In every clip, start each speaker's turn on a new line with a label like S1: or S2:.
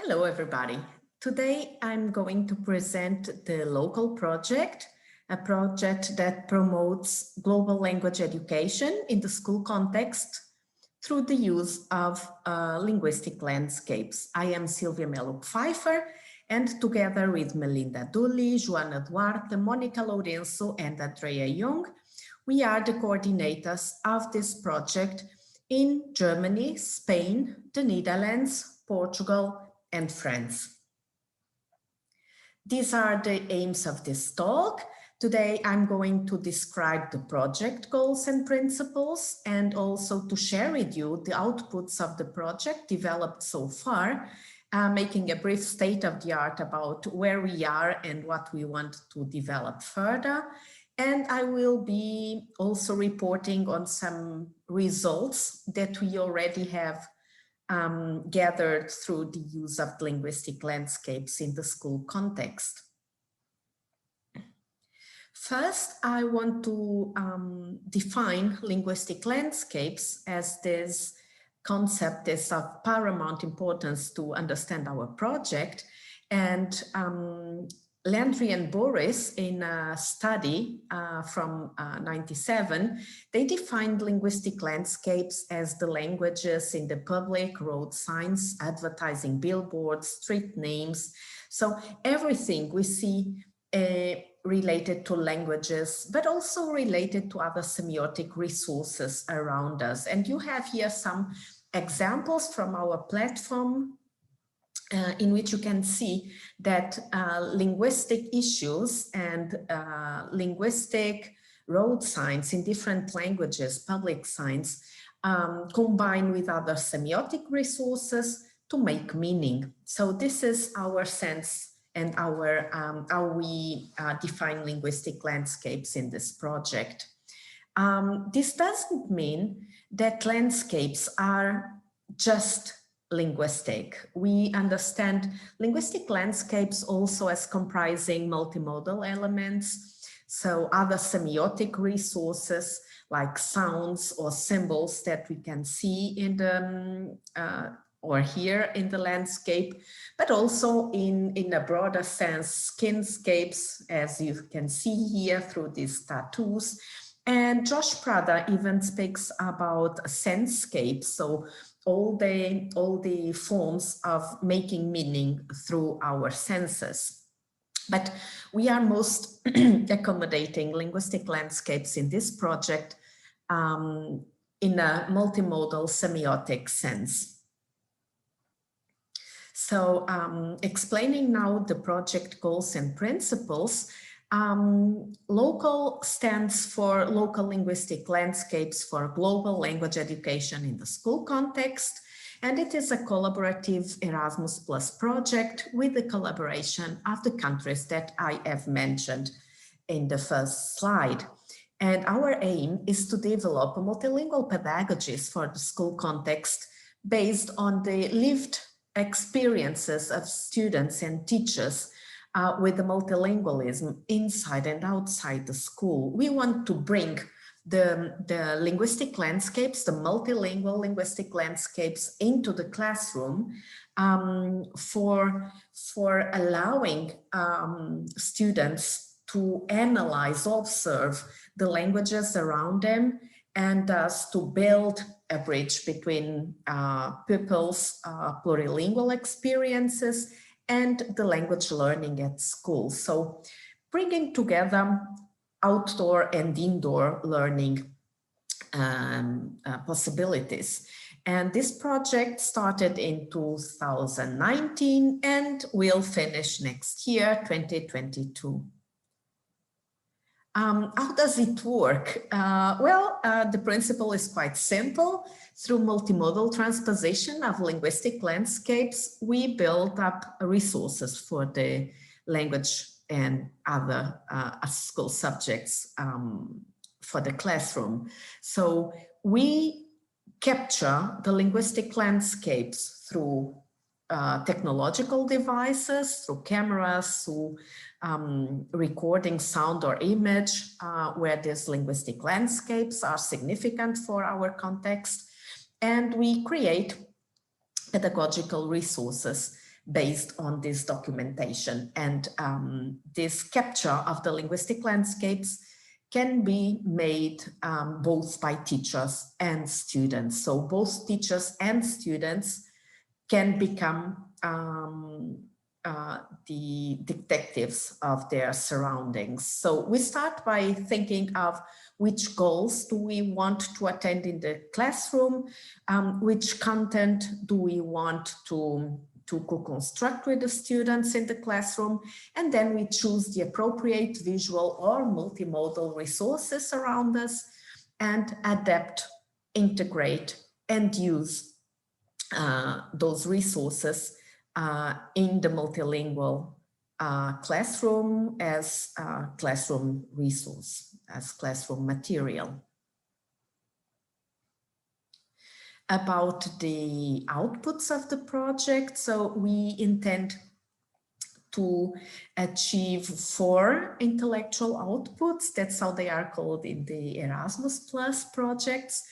S1: Hello, everybody. Today, I'm going to present the LoCALL project, a project that promotes global language education in the school context through the use of linguistic landscapes. I am Silvia Melo-Pfeifer, and together with Melinda Dooly, Joana Duarte, Mónica, Lourenço, and Andrea, we are the coordinators of this project in Germany, Spain, the Netherlands, Portugal, and France. These are the aims of this talk. Today, I'm going to describe the project goals and principles and also to share with you the outputs of the project developed so far, making a brief state of the art about where we are and what we want to develop further. And I will be also reporting on some results that we already have gathered through the use of linguistic landscapes in the school context. First, I want to define linguistic landscapes, as this concept is of paramount importance to understand our project. And Landry and Boris, in a study from 97, they defined linguistic landscapes as the languages in the public, road signs, advertising billboards, street names. So everything we see related to languages, but also related to other semiotic resources around us. And you have here some examples from our platform in which you can see that linguistic issues and linguistic road signs in different languages, public signs, combine with other semiotic resources to make meaning. So this is our sense and our how we define linguistic landscapes in this project. This doesn't mean that landscapes are just linguistic. We understand linguistic landscapes also as comprising multimodal elements, so other semiotic resources like sounds or symbols that we can see in the or here in the landscape, but also in a broader sense, skinscapes, as you can see here through these tattoos. And Josh Prada even speaks about sensescapes, so all the forms of making meaning through our senses. But we are most accommodating linguistic landscapes in this project in a multimodal semiotic sense. So explaining now the project goals and principles, LoCALL stands for Local Linguistic Landscapes for Global Language Education in the School Context, and it is a collaborative Erasmus Plus project with the collaboration of the countries that I have mentioned in the first slide. And our aim is to develop multilingual pedagogies for the school context based on the lived experiences of students and teachers with the multilingualism inside and outside the school. We want to bring the linguistic landscapes, the multilingual linguistic landscapes into the classroom for allowing students to analyze, observe the languages around them, and thus to build a bridge between pupils' plurilingual experiences and the language learning at school. So bringing together outdoor and indoor learning possibilities. And this project started in 2019 and will finish next year, 2022. How does it work? The principle is quite simple. Through multimodal transposition of linguistic landscapes, we build up resources for the language and other school subjects for the classroom. So we capture the linguistic landscapes through technological devices, through cameras, through recording sound or image, where these linguistic landscapes are significant for our context. And we create pedagogical resources based on this documentation. And this capture of the linguistic landscapes can be made both by teachers and students. So both teachers and students can become the detectives of their surroundings. So we start by thinking of which goals do we want to attend in the classroom, which content do we want to co-construct with the students in the classroom, and then we choose the appropriate visual or multimodal resources around us and adapt, integrate, and use those resources in the multilingual classroom as a classroom resource, as classroom material. About the outputs of the project, so we intend to achieve 4 intellectual outputs. That's how they are called in the Erasmus Plus projects.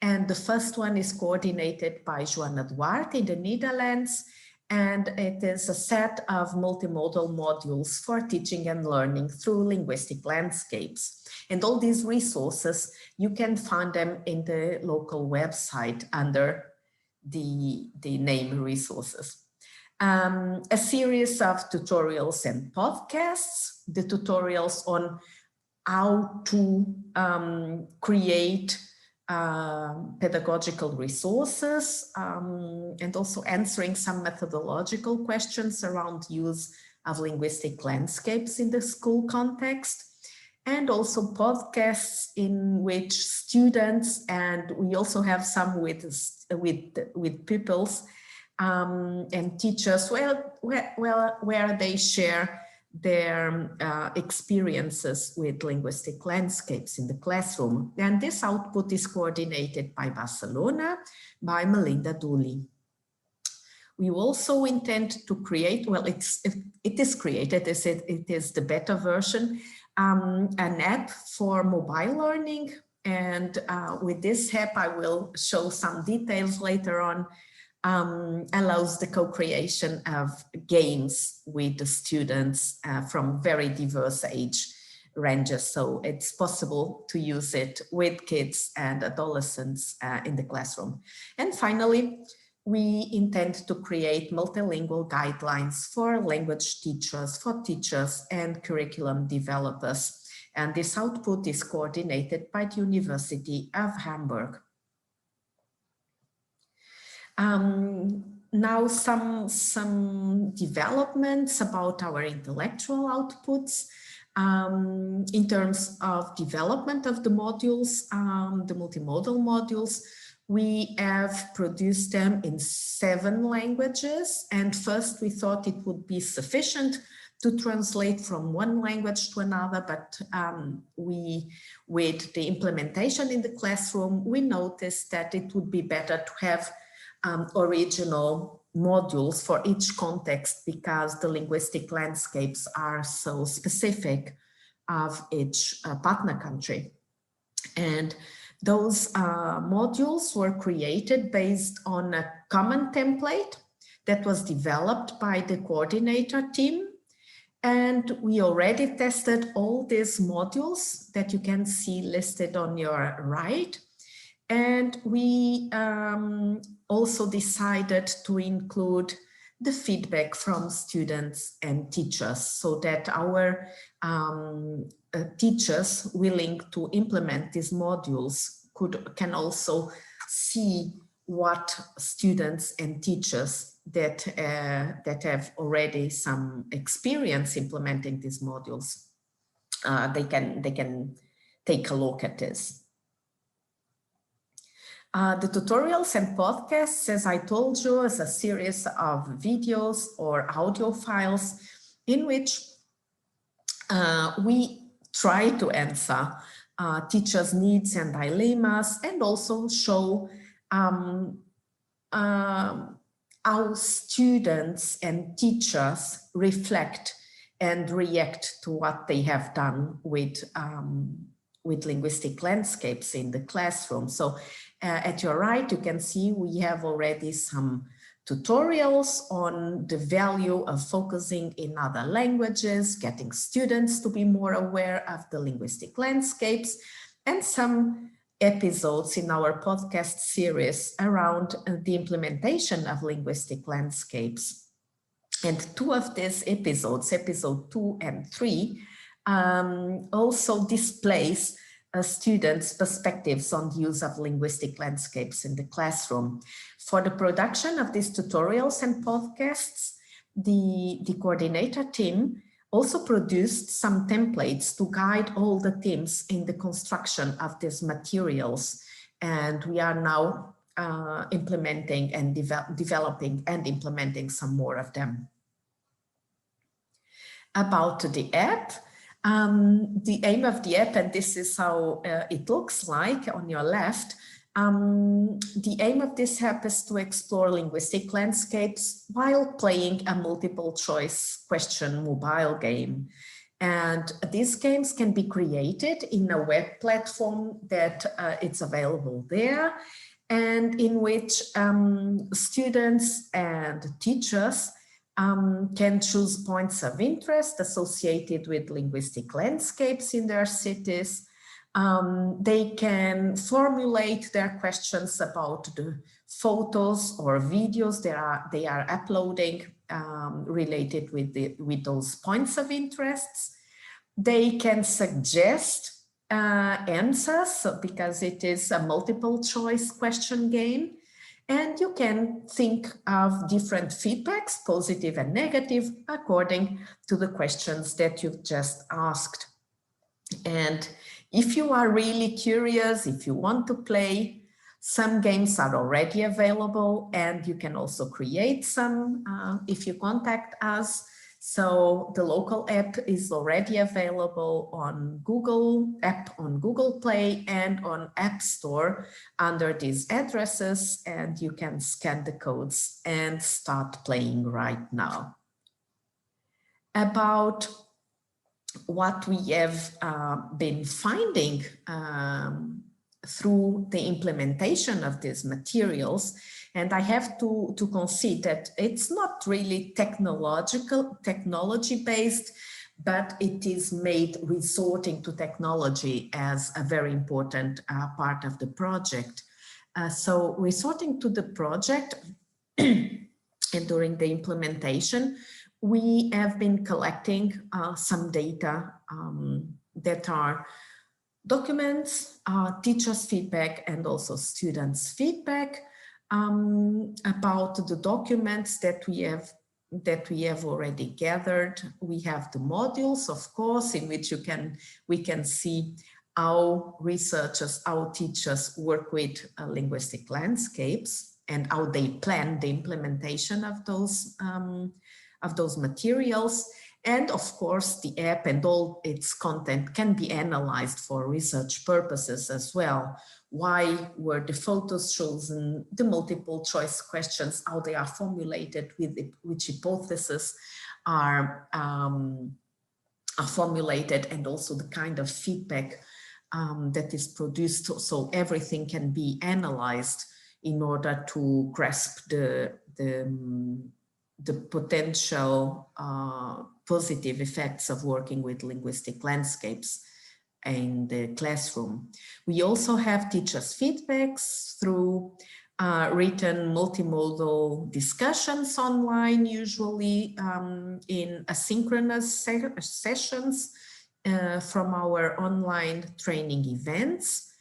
S1: And the first one is coordinated by Joana Duarte in the Netherlands. And it is a set of multimodal modules for teaching and learning through linguistic landscapes. And all these resources, you can find them in the local website under the name resources. A series of tutorials and podcasts, the tutorials on how to create pedagogical resources and also answering some methodological questions around use of linguistic landscapes in the school context, and also podcasts in which students, and we also have some with pupils and teachers, where they share their experiences with linguistic landscapes in the classroom. And this output is coordinated by Barcelona, by Melinda Dooly. We also intend to create, well, it is created, it is the beta version, an app for mobile learning. And with this app, I will show some details later on, allows the co-creation of games with the students from very diverse age ranges. So it's possible to use it with kids and adolescents in the classroom. And finally, we intend to create multilingual guidelines for language teachers, and curriculum developers. And this output is coordinated by the University of Hamburg. Now some developments about our intellectual outputs. In terms of development of the modules, the multimodal modules, we have produced them in 7 languages. And first we thought it would be sufficient to translate from one language to another, but with the implementation in the classroom, we noticed that it would be better to have original modules for each context, because the linguistic landscapes are so specific of each partner country. And those modules were created based on a common template that was developed by the coordinator team. And we already tested all these modules that you can see listed on your right. And we also decided to include the feedback from students and teachers, so that our teachers willing to implement these modules can also see what students and teachers that have already some experience implementing these modules, they can take a look at this. The tutorials and podcasts, as I told you, is a series of videos or audio files in which we try to answer teachers' needs and dilemmas, and also show how students and teachers reflect and react to what they have done with linguistic landscapes in the classroom. So at your right, you can see we have already some tutorials on the value of focusing in other languages, getting students to be more aware of the linguistic landscapes, and some episodes in our podcast series around the implementation of linguistic landscapes. And two of these episodes, episode 2 and 3, also displays students' perspectives on the use of linguistic landscapes in the classroom. For the production of these tutorials and podcasts, the coordinator team also produced some templates to guide all the teams in the construction of these materials. And we are now implementing and developing and implementing some more of them. About the app, the aim of the app, and this is how it looks like on your left, the aim of this app is to explore linguistic landscapes while playing a multiple choice question mobile game. And these games can be created in a web platform that it's available there, and in which students and teachers can choose points of interest associated with linguistic landscapes in their cities. They can formulate their questions about the photos or videos they are uploading related with those points of interests. They can suggest answers, because it is a multiple choice question game. And you can think of different feedbacks, positive and negative, according to the questions that you've just asked. And if you are really curious, if you want to play, some games are already available, and you can also create some if you contact us. So the LoCALL app is already available on Google Play and on App Store under these addresses, and you can scan the codes and start playing right now. About what we have been finding through the implementation of these materials, and I have to concede that it's not really technology-based, but it is made resorting to technology as a very important part of the project. So resorting to the project and during the implementation, we have been collecting some data that are documents, teachers' feedback, and also students' feedback. About the documents that we have already gathered. We have the modules, of course, in which we can see how researchers, how teachers work with linguistic landscapes and how they plan the implementation of those materials. And of course, the app and all its content can be analyzed for research purposes as well. Why were the photos chosen, the multiple choice questions, how they are formulated, with which hypotheses are formulated, and also the kind of feedback that is produced. So everything can be analyzed in order to grasp the potential positive effects of working with linguistic landscapes in the classroom. We also have teachers' feedbacks through written multimodal discussions online, usually in asynchronous sessions from our online training events.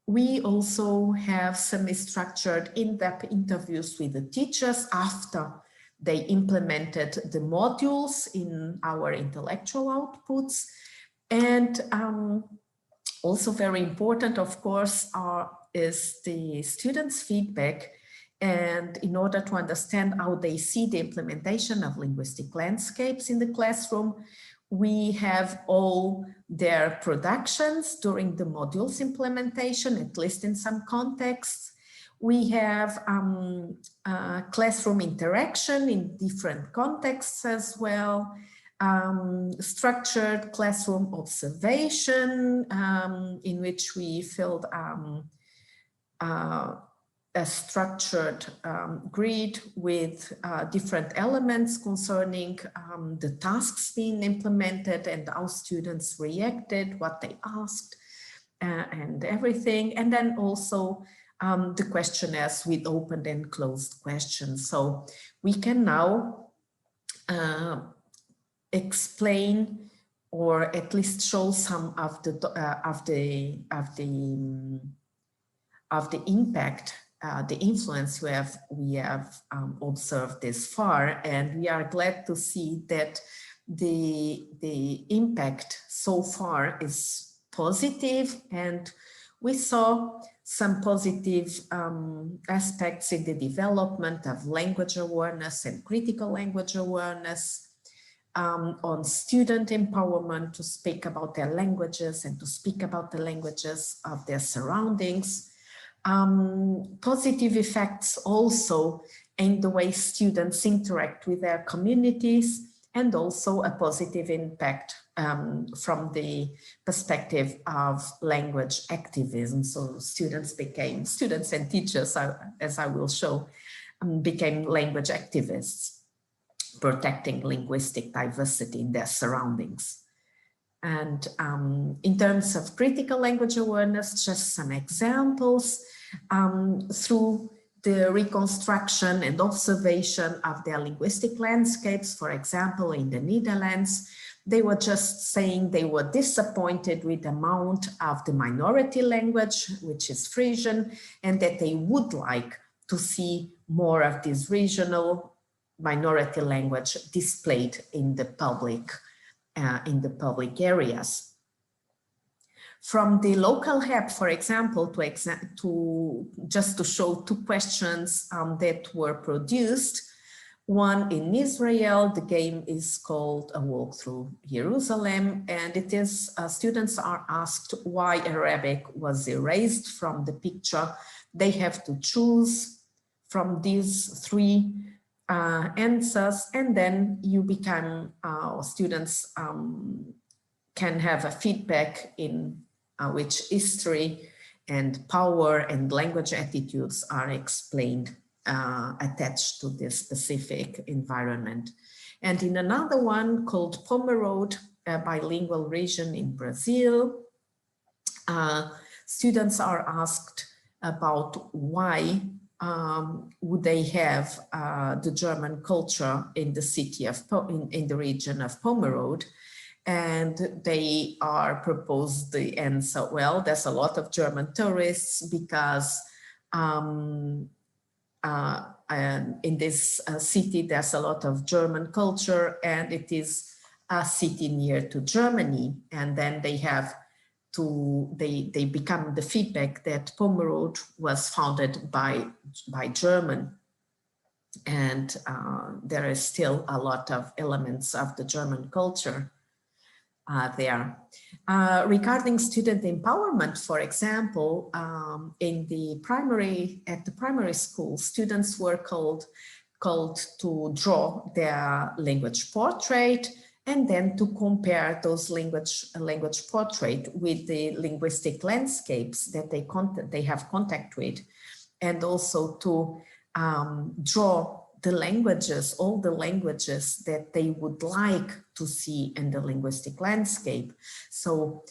S1: We also have semi-structured in-depth interviews with the teachers after they implemented the modules in our intellectual outputs. And also very important, of course, is the students' feedback. And in order to understand how they see the implementation of linguistic landscapes in the classroom, we have all their productions during the modules implementation, at least in some contexts. We have classroom interaction in different contexts as well, structured classroom observation in which we filled a structured grid with different elements concerning the tasks being implemented and how students reacted, what they asked, and everything. And then also the questionnaires with open and closed questions. So we can now explain or at least show some of the impact, the influence we have observed this far, and we are glad to see that the impact so far is positive, and we saw some positive aspects in the development of language awareness and critical language awareness, on student empowerment to speak about their languages and to speak about the languages of their surroundings. Positive effects also in the way students interact with their communities, and also a positive impact from the perspective of language activism. So students and teachers, as I will show, became language activists, protecting linguistic diversity in their surroundings. And in terms of critical language awareness, just some examples. Through the reconstruction and observation of their linguistic landscapes, for example, in the Netherlands, they were just saying they were disappointed with the amount of the minority language, which is Frisian, and that they would like to see more of this regional minority language displayed in the public areas. From the LoCALL App, for example, just to show two questions that were produced. One in Israel, the game is called A Walk Through Jerusalem, and it is students are asked why Arabic was erased from the picture. They have to choose from these three answers, and then you become, students can have a feedback in which history and power and language attitudes are explained, attached to this specific environment. And in another one called Pomerode, a bilingual region in Brazil, students are asked about why would they have the German culture in the city of, in the region of Pomerode. And they are proposed the answer, well, there's a lot of German tourists because in this city, there's a lot of German culture, and it is a city near to Germany. And then they have to, they become the feedback that Pomerode was founded by German. And there is still a lot of elements of the German culture there. Regarding student empowerment, for example, at the primary school, students were called to draw their language portrait and then to compare those language portrait with the linguistic landscapes that they have contact with, and also to draw the languages, all the languages that they would like to see in the linguistic landscape. So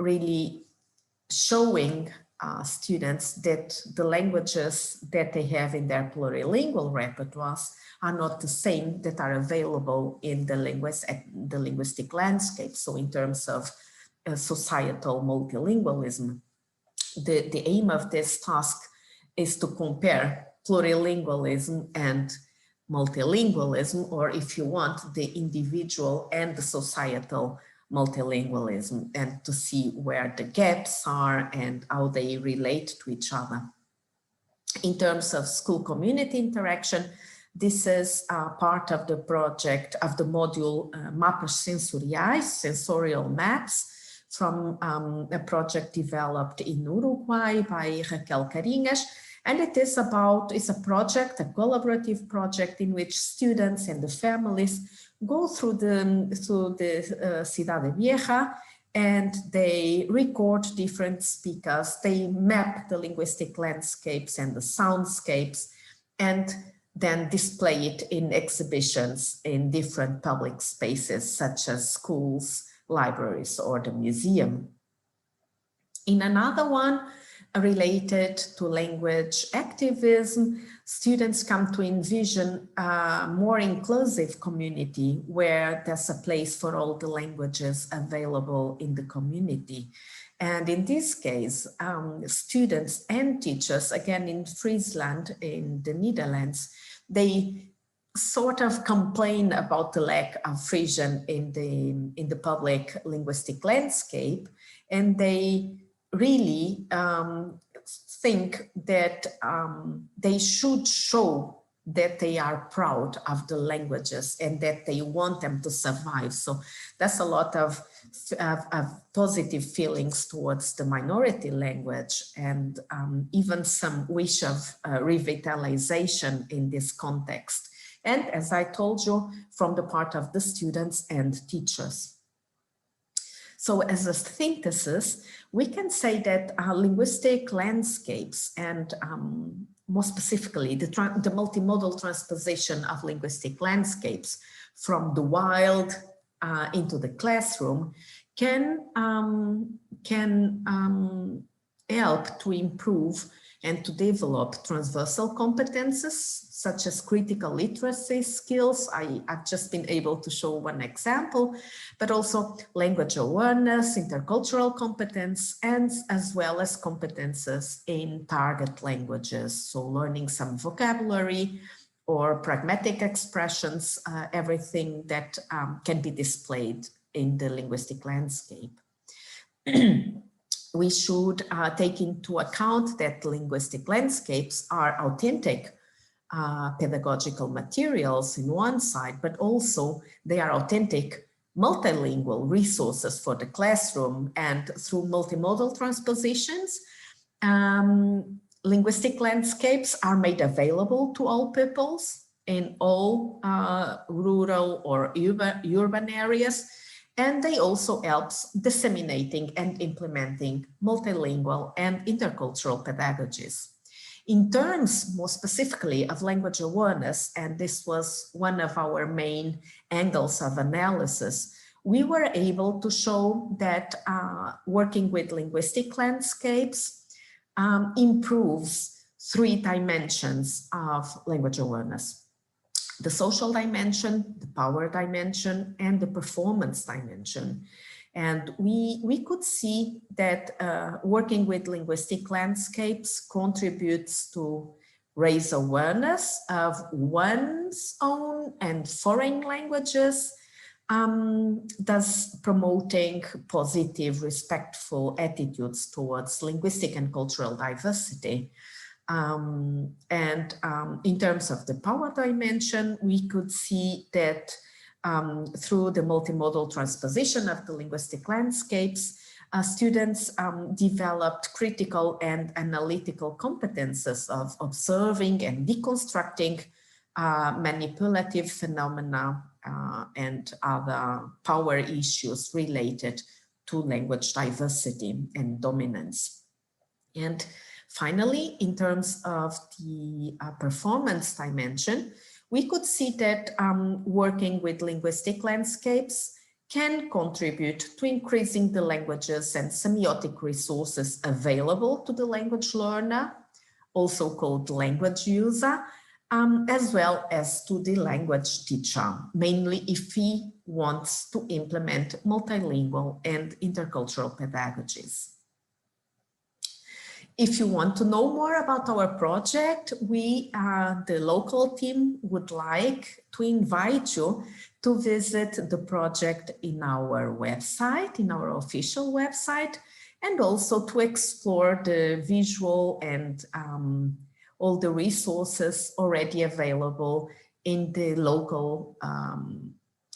S1: really showing students that the languages that they have in their plurilingual repertoires are not the same that are available in the linguistic landscape. So in terms of societal multilingualism, the aim of this task is to compare plurilingualism and multilingualism, or if you want, the individual and the societal multilingualism, and to see where the gaps are and how they relate to each other. In terms of school community interaction, this is part of the project of the module Mapas Sensoriais, sensorial maps, from a project developed in Uruguay by Raquel Carinhas. And it's a project, a collaborative project in which students and the families go through the Cidade Vieja and they record different speakers. They map the linguistic landscapes and the soundscapes, and then display it in exhibitions in different public spaces, such as schools, libraries, or the museum. In another one, related to language activism, students come to envision a more inclusive community where there's a place for all the languages available in the community. And in this case, students and teachers, again in Friesland, in the Netherlands, they sort of complain about the lack of Frisian in the public linguistic landscape, and they really think that they should show that they are proud of the languages and that they want them to survive. So that's a lot of positive feelings towards the minority language, and even some wish of revitalization in this context. And as I told you, from the part of the students and teachers. So as a synthesis, we can say that linguistic landscapes and more specifically, the multimodal transposition of linguistic landscapes from the wild into the classroom can help to improve and to develop transversal competences such as critical literacy skills. I've just been able to show one example, but also language awareness, intercultural competence, and as well as competences in target languages. So learning some vocabulary or pragmatic expressions, everything that can be displayed in the linguistic landscape. We should take into account that linguistic landscapes are authentic pedagogical materials in one side, but also they are authentic multilingual resources for the classroom, and through multimodal transpositions, linguistic landscapes are made available to all peoples in all rural or urban areas. And they also help disseminating and implementing multilingual and intercultural pedagogies. In terms more specifically of language awareness, and this was one of our main angles of analysis, we were able to show that working with linguistic landscapes improves 3 dimensions of language awareness: the social dimension, the power dimension, and the performance dimension. And we could see that working with linguistic landscapes contributes to raise awareness of one's own and foreign languages, thus promoting positive, respectful attitudes towards linguistic and cultural diversity. In terms of the power dimension, we could see that through the multimodal transposition of the linguistic landscapes, students developed critical and analytical competences of observing and deconstructing manipulative phenomena and other power issues related to language diversity and dominance. And finally, in terms of the performance dimension, we could see that working with linguistic landscapes can contribute to increasing the languages and semiotic resources available to the language learner, also called language user, as well as to the language teacher, mainly if he wants to implement multilingual and intercultural pedagogies. If you want to know more about our project, we, the local team, would like to invite you to visit the project in our website, in our official website, and also to explore the visual and all the resources already available in the local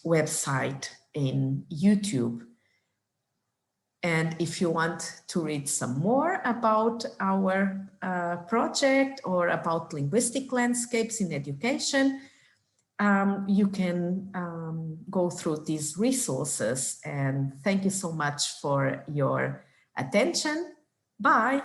S1: website in YouTube. And if you want to read some more about our project or about linguistic landscapes in education, you can go through these resources. And thank you so much for your attention. Bye.